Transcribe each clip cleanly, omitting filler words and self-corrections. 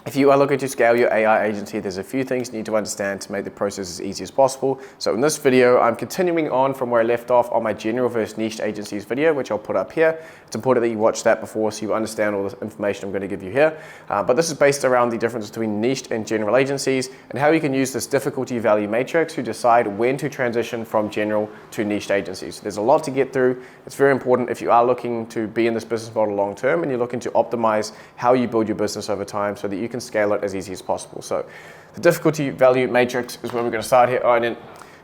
If you are looking to scale your AI agency, there's a few things you need to understand to make the process as easy as possible. So in this video, I'm continuing on from where I left off on my general versus niche agencies video, which I'll put up here. It's important that you watch that before so you understand all the information I'm going to give you here. But this is based around the difference between niche and general agencies and how you can use this difficulty value matrix to decide when to transition from general to niche agencies. There's a lot to get through. It's very important if you are looking to be in this business model long term and you're looking to optimize how you build your business over time so that you can scale it as easy as possible. So the difficulty value matrix is where we're going to start here. Oh, and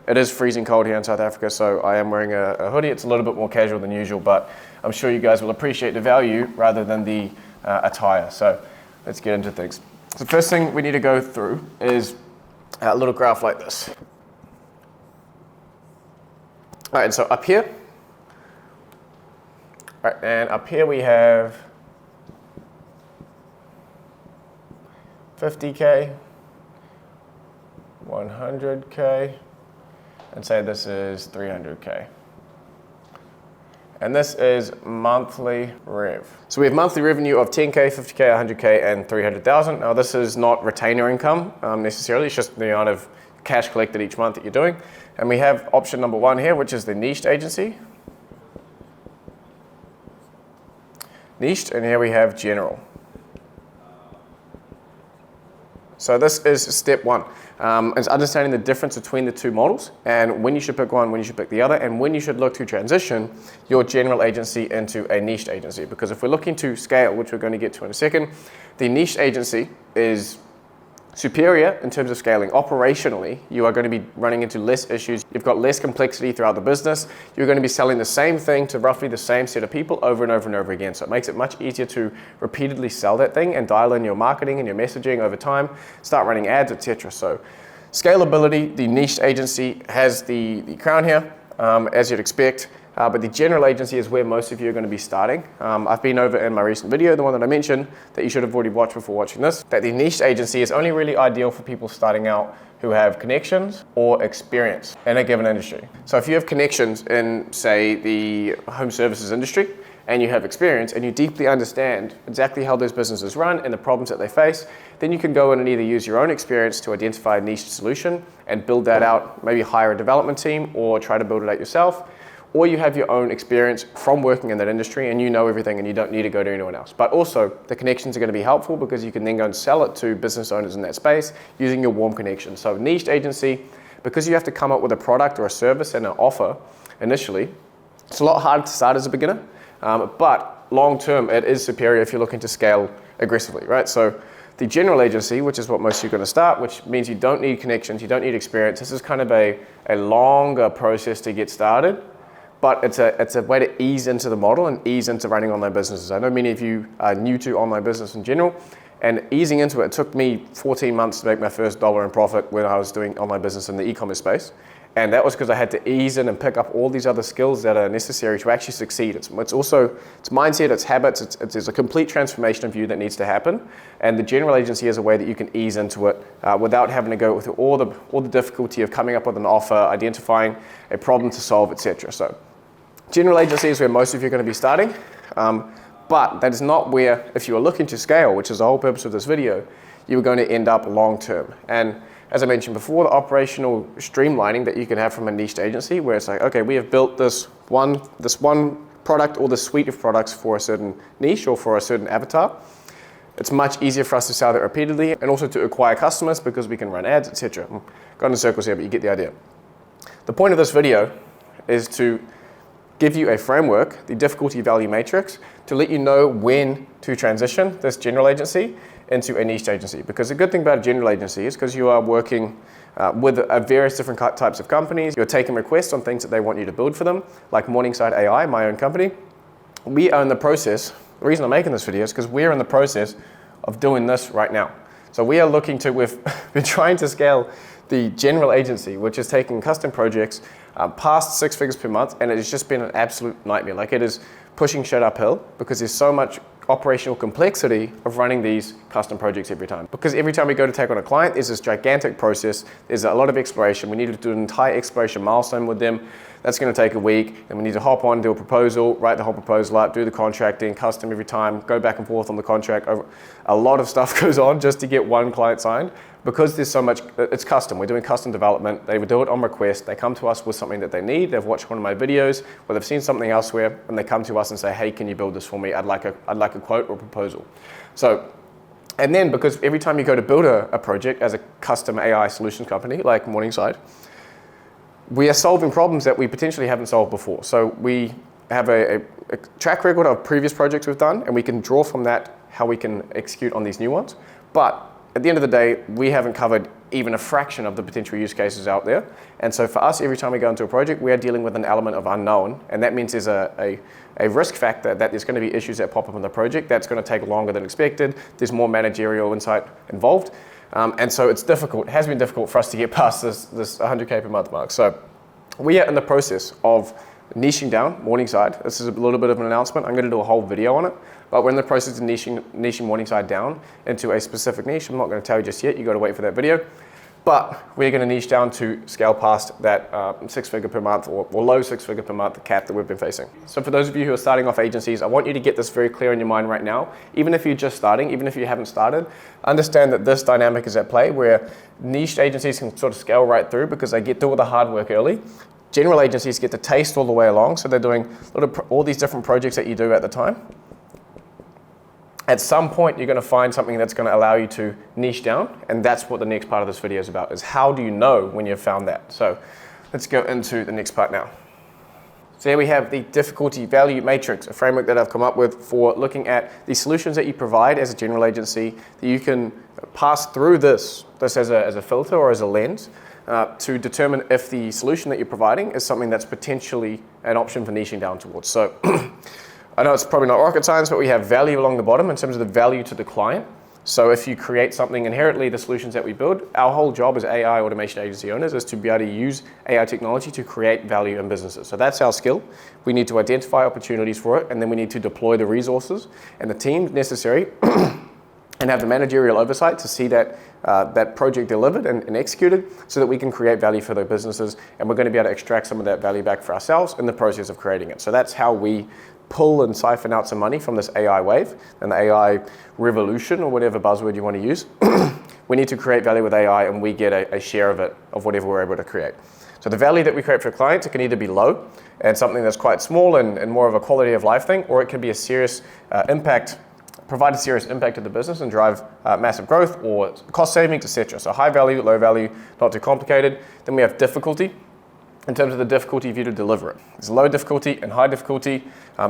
it is freezing cold here in South Africa, so I am wearing a hoodie. It's a little bit more casual than usual, but I'm sure you guys will appreciate the value rather than the attire. So let's get into things. So the first thing we need to go through is a little graph like this. All right, and so up here, all right, and up here we have 50K, 100K, and say this is 300K. And this is monthly rev. So we have monthly revenue of 10K, 50K, 100K, and 300,000. Now this is not retainer income necessarily, it's just the amount of cash collected each month that you're doing. And we have option number one here, which is the niched agency. Niched, and here we have general. So this is step one. It's understanding the difference between the two models and when you should pick one, when you should pick the other, and when you should look to transition your general agency into a niched agency. Because if we're looking to scale, which we're going to get to in a second, the niched agency is superior in terms of scaling. Operationally, you are going to be running into less issues. You've got less complexity throughout the business. You're going to be selling the same thing to roughly the same set of people over and over and over again. So it makes it much easier to repeatedly sell that thing and dial in your marketing and your messaging over time, start running ads, etc. So scalability, the niche agency has the crown here, as you'd expect. But the general agency is where most of you are going to be starting. I've been over in my recent video, the one that I mentioned, that you should have already watched before watching this, that the niche agency is only really ideal for people starting out who have connections or experience in a given industry. So if you have connections in, say, the home services industry, and you have experience and you deeply understand exactly how those businesses run and the problems that they face, then you can go in and either use your own experience to identify a niche solution and build that out, maybe hire a development team or try to build it out yourself. Or you have your own experience from working in that industry and you know everything and you don't need to go to anyone else. But also the connections are going to be helpful because you can then go and sell it to business owners in that space using your warm connections. So niched agency, because you have to come up with a product or a service and an offer initially, it's a lot harder to start as a beginner, but long term it is superior if you're looking to scale aggressively, right? So the general agency, which is what most of you are going to start, which means you don't need connections, you don't need experience. This is kind of a longer process to get started. But it's a way to ease into the model and ease into running online businesses. I know many of you are new to online business in general, and easing into it took me 14 months to make my first $1 in profit when I was doing online business in the e-commerce space. And that was because I had to ease in and pick up all these other skills that are necessary to actually succeed. It's mindset, it's habits, there's a complete transformation of you that needs to happen. And the general agency is a way that you can ease into it without having to go through all the difficulty of coming up with an offer, identifying a problem to solve, etc. So general agency is where most of you are going to be starting, but that is not where, if you are looking to scale, which is the whole purpose of this video, you are going to end up long term. And as I mentioned before, the operational streamlining that you can have from a niched agency, where it's like, okay, we have built this one product or this suite of products for a certain niche or for a certain avatar. It's much easier for us to sell that repeatedly and also to acquire customers because we can run ads, etc. Going in circles here, but you get the idea. The point of this video is to give you a framework, the difficulty value matrix, to let you know when to transition this general agency into a niche agency. Because the good thing about a general agency is because you are working with various different types of companies, you're taking requests on things that they want you to build for them, like Morningside AI, my own company. We are in the process, the reason I'm making this video is because we're in the process of doing this right now. So we are looking to, we've been trying to scale the general agency, which is taking custom projects past 6 figures per month, and it has just been an absolute nightmare. Like it is pushing shit uphill because there's so much operational complexity of running these custom projects every time. Because every time we go to take on a client, there's this gigantic process, there's a lot of exploration. We need to do an entire exploration milestone with them. That's going to take a week, and we need to hop on, do a proposal, write the whole proposal up, do the contracting, custom every time, go back and forth on the contract. A lot of stuff goes on just to get one client signed. Because there's so much, it's custom. We're doing custom development. They would do it on request. They come to us with something that they need. They've watched one of my videos, or they've seen something elsewhere, and they come to us and say, hey, can you build this for me? I'd like a quote or proposal. So, and then because every time you go to build a project as a custom AI solutions company like Morningside, we are solving problems that we potentially haven't solved before. So we have a track record of previous projects we've done, and we can draw from that how we can execute on these new ones. But at the end of the day, we haven't covered even a fraction of the potential use cases out there. And so for us, every time we go into a project, we are dealing with an element of unknown. And that means there's a risk factor that there's going to be issues that pop up in the project that's going to take longer than expected. There's more managerial insight involved. And so it's difficult, it has been difficult for us to get past this 100K per month mark. So we are in the process of niching down Morningside. This is a little bit of an announcement. I'm going to do a whole video on it. But we're in the process of niching Morningside down into a specific niche. I'm not going to tell you just yet. You've got to wait for that video. But we're going to niche down to scale past that six-figure per month or low six-figure per month cap that we've been facing. So for those of you who are starting off agencies, I want you to get this very clear in your mind right now. Even if you're just starting, even if you haven't started, understand that this dynamic is at play where niche agencies can sort of scale right through because they get through all the hard work early. General agencies get to taste all the way along, so they're doing all these different projects that you do at the time. At some point, you're going to find something that's going to allow you to niche down, and that's what the next part of this video is about, is how do you know when you've found that? So let's go into the next part now. So here we have the difficulty value matrix, a framework that I've come up with for looking at the solutions that you provide as a general agency, that you can pass through this as a filter or as a lens to determine if the solution that you're providing is something that's potentially an option for niching down towards. So I know it's probably not rocket science, but we have value along the bottom in terms of the value to the client. So if you create something inherently, the solutions that we build, our whole job as AI automation agency owners is to be able to use AI technology to create value in businesses. So that's our skill. We need to identify opportunities for it, and then we need to deploy the resources and the team necessary and have the managerial oversight to see that that project delivered and executed so that we can create value for the businesses, and we're going to be able to extract some of that value back for ourselves in the process of creating it. So that's how we pull and siphon out some money from this AI wave and the AI revolution, or whatever buzzword you want to use. We need to create value with AI, and we get a share of it, of whatever we're able to create. So the value that we create for clients, it can either be low and something that's quite small and more of a quality of life thing, or it can be a serious impact, provide a serious impact to the business and drive massive growth or cost savings, etc. So high value, low value, not too complicated. Then we have difficulty. In terms of the difficulty of you to deliver it. There's low difficulty and high difficulty.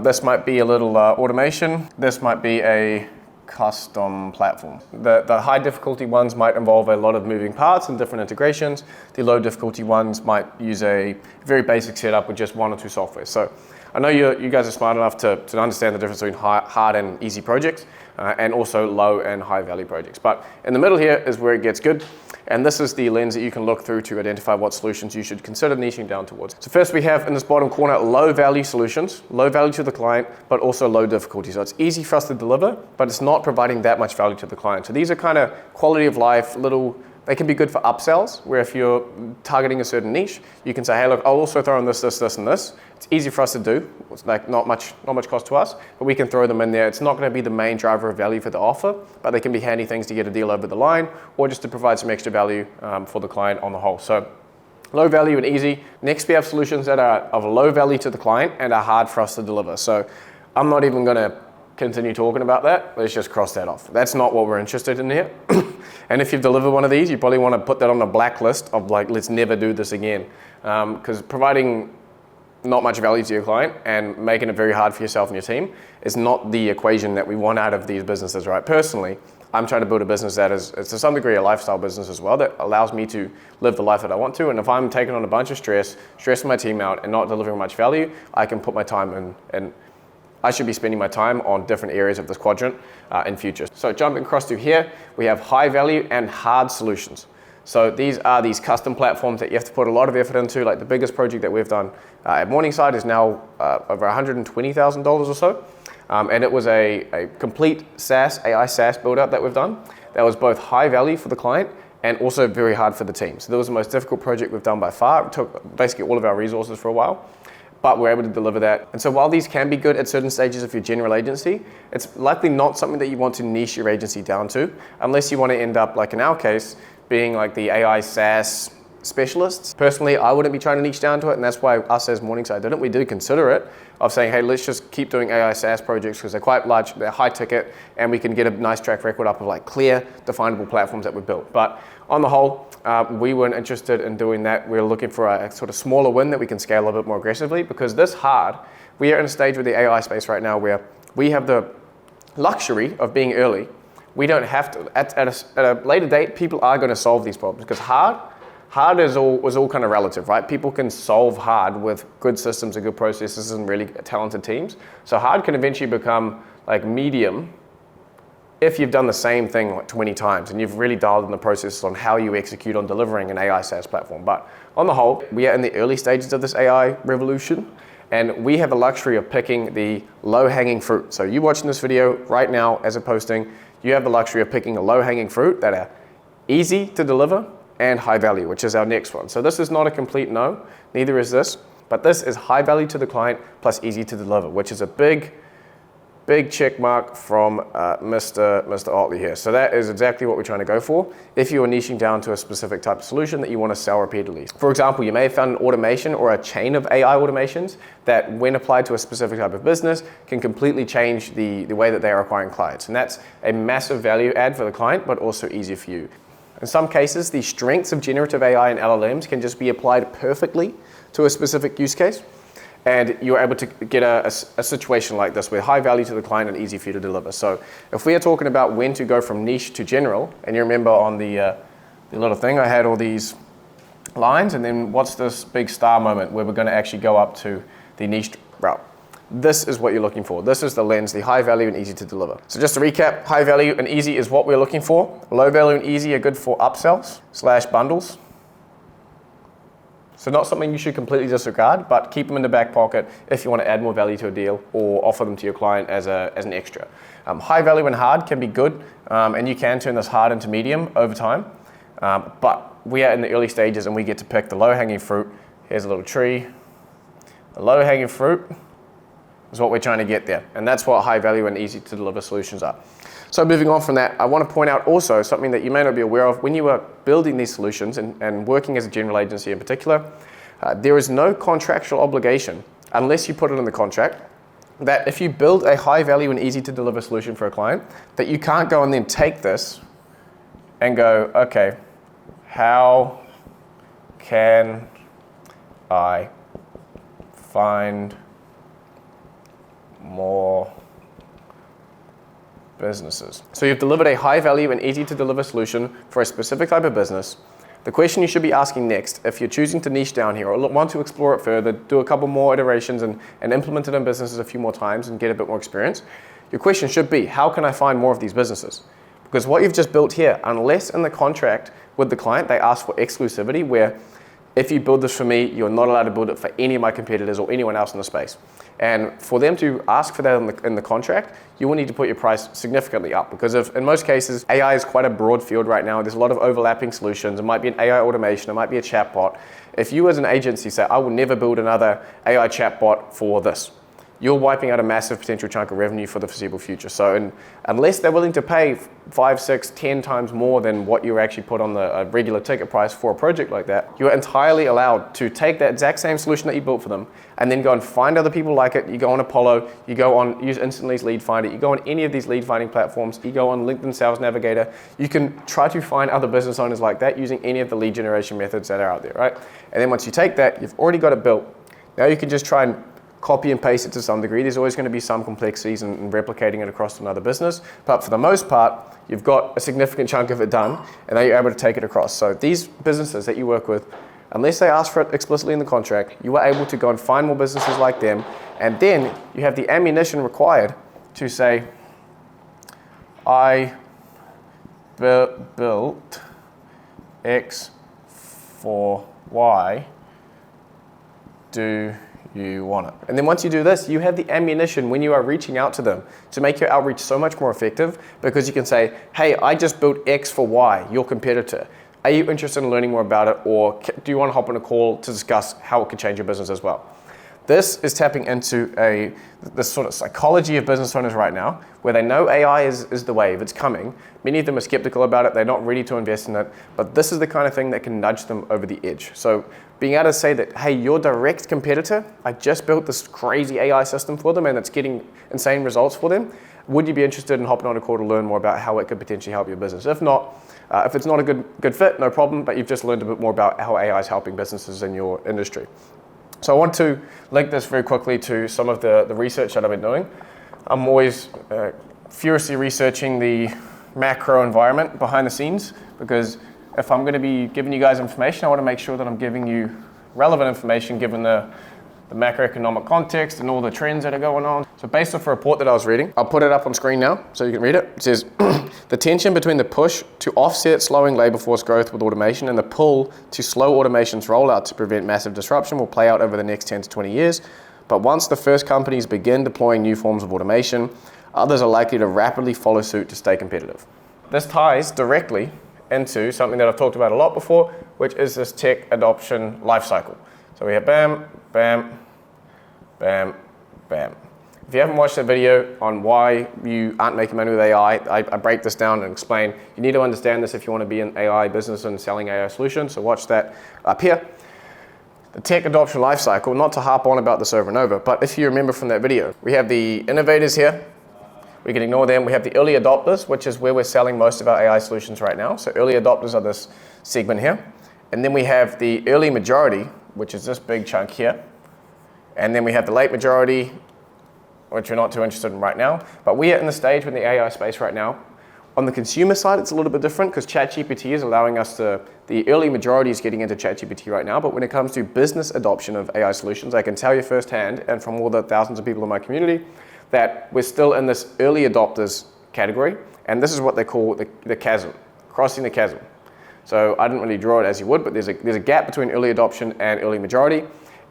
This might be a little automation. This might be a custom platform. The high difficulty ones might involve a lot of moving parts and different integrations. The low difficulty ones might use a very basic setup with just one or two software. So I know you guys are smart enough to understand the difference between hard and easy projects and also low and high value projects. But in the middle here is where it gets good. And this is the lens that you can look through to identify what solutions you should consider niching down towards. So first we have in this bottom corner, low value solutions, low value to the client, but also low difficulty. So it's easy for us to deliver, but it's not providing that much value to the client. So these are kind of quality of life, they can be good for upsells, where if you're targeting a certain niche, you can say, hey, look, I'll also throw in this, this, this, and this. It's easy for us to do. It's like not much cost to us, but we can throw them in there. It's not going to be the main driver of value for the offer, but they can be handy things to get a deal over the line, or just to provide some extra value for the client on the whole. So low value and easy. Next, we have solutions that are of low value to the client and are hard for us to deliver. So I'm not even going to continue talking about that. Let's just cross that off. That's not what we're interested in here. And if you've delivered one of these, you probably want to put that on a blacklist of like, let's never do this again. Because providing not much value to your client and making it very hard for yourself and your team is not the equation that we want out of these businesses, right? Personally, I'm trying to build a business that is, to some degree, a lifestyle business as well, that allows me to live the life that I want to. And if I'm taking on a bunch of stressing my team out and not delivering much value, I can put my time in, and I should be spending my time on different areas of this quadrant in future. So jumping across to here, we have high value and hard solutions. So these are these custom platforms that you have to put a lot of effort into. Like the biggest project that we've done at Morningside is now over $120,000 or so. And it was a complete AI SaaS build out that we've done. That was both high value for the client and also very hard for the team. So that was the most difficult project we've done by far. It took basically all of our resources for a while, but we're able to deliver that. And so while these can be good at certain stages of your general agency, it's likely not something that you want to niche your agency down to, unless you want to end up, like in our case, being like the AI SaaS specialists. Personally, I wouldn't be trying to niche down to it, and that's why us as Morningside didn't. We did consider it, of saying, hey, let's just keep doing AI SaaS projects because they're quite large, they're high ticket, and we can get a nice track record up of like clear, definable platforms that we built. But on the whole, we weren't interested in doing that. We were looking for a sort of smaller win that we can scale a bit more aggressively, because this hard, we are in a stage with the AI space right now where we have the luxury of being early. We don't have to, at a later date, people are going to solve these problems, because hard was all kind of relative, right? People can solve hard with good systems and good processes and really talented teams. So hard can eventually become like medium if you've done the same thing like 20 times and you've really dialed in the processes on how you execute on delivering an AI SaaS platform. But on the whole, we are in the early stages of this AI revolution, and we have the luxury of picking the low-hanging fruit. So you watching this video right now as a posting, you have the luxury of picking the low-hanging fruit that are easy to deliver and high value, which is our next one. So this is not a complete no, neither is this, but this is high value to the client plus easy to deliver, which is a big check mark from Mr. Ottley here. So that is exactly what we're trying to go for if you are niching down to a specific type of solution that you want to sell repeatedly. For example, you may have found an automation or a chain of AI automations that, when applied to a specific type of business, can completely change the way that they are acquiring clients. And that's a massive value add for the client, but also easier for you. In some cases, the strengths of generative AI and LLMs can just be applied perfectly to a specific use case, and you're able to get a situation like this where high value to the client and easy for you to deliver. So if we are talking about when to go from niche to general, and you remember on the little thing, I had all these lines, and then what's this big star moment where we're going to actually go up to the niche route. This is what you're looking for. This is the lens, the high value and easy to deliver. So just to recap, high value and easy is what we're looking for. Low value and easy are good for upsells / bundles. So not something you should completely disregard, but keep them in the back pocket if you want to add more value to a deal or offer them to your client as an extra. High value and hard can be good, and you can turn this hard into medium over time. But we are in the early stages and we get to pick the low-hanging fruit. Here's a little tree. The low-hanging fruit is what we're trying to get there. And that's what high value and easy to deliver solutions are. So moving on from that, I want to point out also something that you may not be aware of. When you are building these solutions and working as a general agency in particular, there is no contractual obligation, unless you put it in the contract, that if you build a high value and easy to deliver solution for a client, that you can't go and then take this and go, okay, how can I find more businesses? So you've delivered a high value and easy to deliver solution for a specific type of business. The question you should be asking next, if you're choosing to niche down here or want to explore it further, do a couple more iterations and implement it in businesses a few more times and get a bit more experience, your question should be, how can I find more of these businesses? Because what you've just built here, unless in the contract with the client they ask for exclusivity, where if you build this for me, you're not allowed to build it for any of my competitors or anyone else in the space. And for them to ask for that in the contract, you will need to put your price significantly up, because in most cases, AI is quite a broad field right now. There's a lot of overlapping solutions. It might be an AI automation, it might be a chatbot. If you as an agency say, I will never build another AI chatbot for this, you're wiping out a massive potential chunk of revenue for the foreseeable future. So unless they're willing to pay 5, 6, 10 times more than what you actually put on the regular ticket price for a project like that, you're entirely allowed to take that exact same solution that you built for them and then go and find other people like it. You go on Apollo, you go on, use Instantly's Lead Finder, you go on any of these lead finding platforms, you go on LinkedIn Sales Navigator, you can try to find other business owners like that using any of the lead generation methods that are out there, right? And then once you take that, you've already got it built. Now you can just try and copy and paste it to some degree. There's always going to be some complexities in replicating it across to another business, but for the most part, you've got a significant chunk of it done, and now you're able to take it across. So these businesses that you work with, unless they ask for it explicitly in the contract, you are able to go and find more businesses like them, and then you have the ammunition required to say, I built X for Y, do you want it. And then once you do this, you have the ammunition when you are reaching out to them to make your outreach so much more effective, because you can say, hey, I just built X for Y, your competitor. Are you interested in learning more about it, or do you want to hop on a call to discuss how it could change your business as well? This is tapping into this sort of psychology of business owners right now, where they know AI is the wave, it's coming. Many of them are skeptical about it, they're not ready to invest in it, but this is the kind of thing that can nudge them over the edge. So being able to say that, hey, your direct competitor, I just built this crazy AI system for them and it's getting insane results for them. Would you be interested in hopping on a call to learn more about how it could potentially help your business? If not, if it's not a good fit, no problem, but you've just learned a bit more about how AI is helping businesses in your industry. So I want to link this very quickly to some of the research that I've been doing. I'm always furiously researching the macro environment behind the scenes, because if I'm going to be giving you guys information, I want to make sure that I'm giving you relevant information given the macroeconomic context and all the trends that are going on. So based off a report that I was reading, I'll put it up on screen now so you can read it. It says, the tension between the push to offset slowing labor force growth with automation and the pull to slow automation's rollout to prevent massive disruption will play out over the next 10 to 20 years. But once the first companies begin deploying new forms of automation, others are likely to rapidly follow suit to stay competitive. This ties directly into something that I've talked about a lot before, which is this tech adoption lifecycle. So we have bam, bam, bam, bam. If you haven't watched that video on why you aren't making money with AI, I break this down and explain. You need to understand this if you want to be in AI business and selling AI solutions, so watch that up here. The tech adoption lifecycle, not to harp on about this over and over, but if you remember from that video, we have the innovators here. We can ignore them. We have the early adopters, which is where we're selling most of our AI solutions right now. So early adopters are this segment here. And then we have the early majority, which is this big chunk here. And then we have the late majority, which we're not too interested in right now. But we are in the stage with the AI space right now. On the consumer side, it's a little bit different because ChatGPT is allowing us to, the early majority is getting into ChatGPT right now. But when it comes to business adoption of AI solutions, I can tell you firsthand, and from all the thousands of people in my community, that we're still in this early adopters category. And this is what they call the chasm, crossing the chasm. So I didn't really draw it as you would, but there's a gap between early adoption and early majority.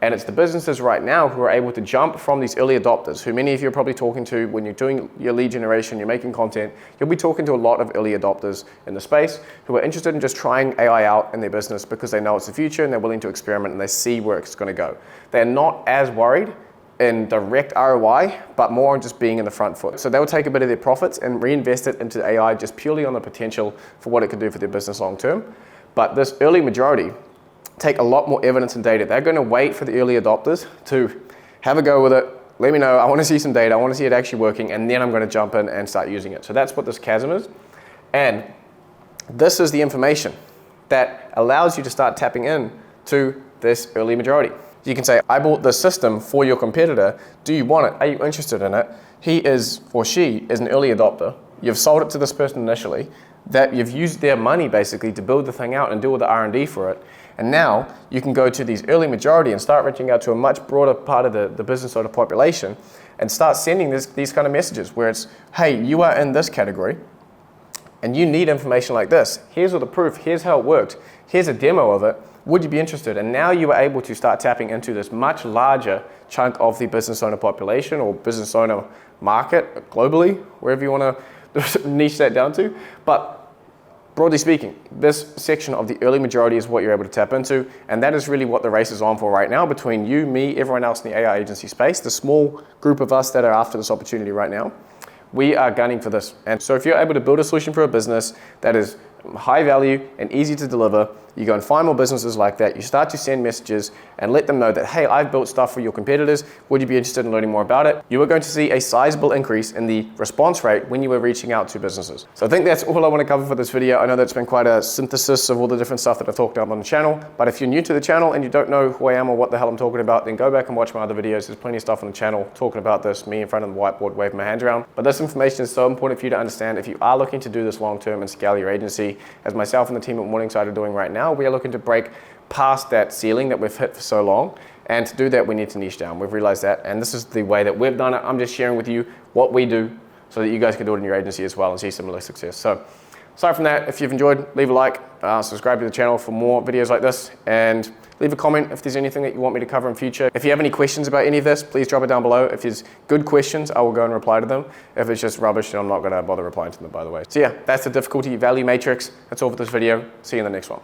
And it's the businesses right now who are able to jump from these early adopters, who many of you are probably talking to when you're doing your lead generation, you're making content, you'll be talking to a lot of early adopters in the space who are interested in just trying AI out in their business because they know it's the future and they're willing to experiment and they see where it's going to go. They're not as worried in direct ROI, but more on just being in the front foot. So they'll take a bit of their profits and reinvest it into AI just purely on the potential for what it could do for their business long term. But this early majority take a lot more evidence and data. They're going to wait for the early adopters to have a go with it. Let me know, I want to see some data, I want to see it actually working, and then I'm going to jump in and start using it. So that's what this chasm is. And this is the information that allows you to start tapping in to this early majority. You can say, I bought this system for your competitor. Do you want it? Are you interested in it? He is, or she is an early adopter. You've sold it to this person initially, that you've used their money basically to build the thing out and do all the R&D for it. And now you can go to these early majority and start reaching out to a much broader part of the business owner population and start sending these kind of messages where it's, hey, you are in this category and you need information like this. Here's all the proof, here's how it worked, here's a demo of it. Would you be interested? And now you are able to start tapping into this much larger chunk of the business owner population or business owner market globally, wherever you want to niche that down to. But broadly speaking, this section of the early majority is what you're able to tap into, and that is really what the race is on for right now between you, me, everyone else in the AI agency space, the small group of us that are after this opportunity right now. We are gunning for this. And so if you're able to build a solution for a business that is high value and easy to deliver, you go and find more businesses like that, you start to send messages and let them know that, hey, I've built stuff for your competitors, would you be interested in learning more about it? You are going to see a sizable increase in the response rate when you are reaching out to businesses. So I think that's all I want to cover for this video. I know that's been quite a synthesis of all the different stuff that I've talked about on the channel, but if you're new to the channel and you don't know who I am or what the hell I'm talking about, then go back and watch my other videos. There's plenty of stuff on the channel talking about this, me in front of the whiteboard waving my hands around. But this information is so important for you to understand if you are looking to do this long term and scale your agency, as myself and the team at Morningside are doing right now. We are looking to break past that ceiling that we've hit for so long, and to do that we need to niche down. We've realized that, and this is the way that we've done it. I'm just sharing with you what we do so that you guys can do it in your agency as well and see similar success. So aside from that, if you've enjoyed, leave a like, subscribe to the channel for more videos like this, and Leave a comment if there's anything that you want me to cover in future. If you have any questions about any of this, please drop it down below. If there's good questions, I will go and reply to them. If it's just rubbish, then I'm not going to bother replying to them, by the way. So yeah, that's the difficulty value matrix. That's all for this video. See you in the next one.